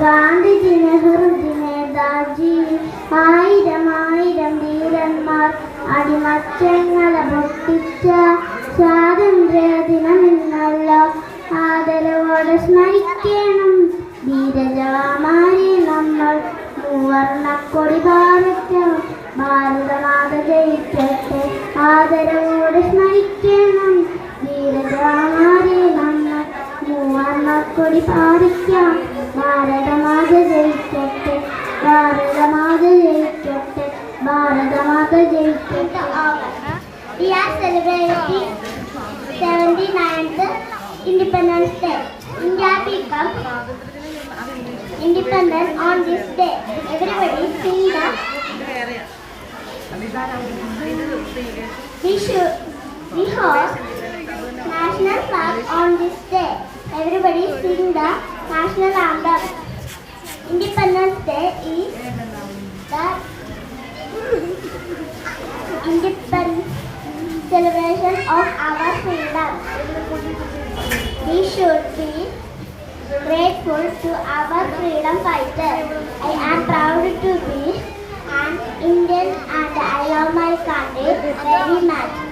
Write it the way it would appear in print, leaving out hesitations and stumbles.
ഗാന്ധിജി നെഹ്റുജി നേതാജി ആയിരം ആയിരം വീരന്മാർ അടിമച്ചങ്ങളെ പൊട്ടിച്ച സ്വാതന്ത്ര്യ ദിനമെന്നല്ലോ ആദരവോടെ സ്മരിക്കണം ധീരജവാന്മാരെ നമ്മൾ മൂവർണ്ണക്കൊടി പാറിക്കണം ഭാരതമാത ജയിക്കട്ടെ ആദരവോടെ സ്മരിക്കണം ധീരജവാന്മാരെ നമ്മൾ മൂവർണ്ണക്കൊടി പാറിക്കാം ഭാരതമാത ജയിക്കട്ടെ ഭാരതമാത ജയിക്കട്ടെ ഭാരതമാത ജയിക്കട്ടെ. We are celebrating 79th Independence Day. India became independent on this day. Everybody sing the we host national flag on this day. Everybody sing the national anthem. Independence Day is the independence celebration of our freedom. We should be grateful to our freedom fighters. I am proud to be an Indian and I love my country very much.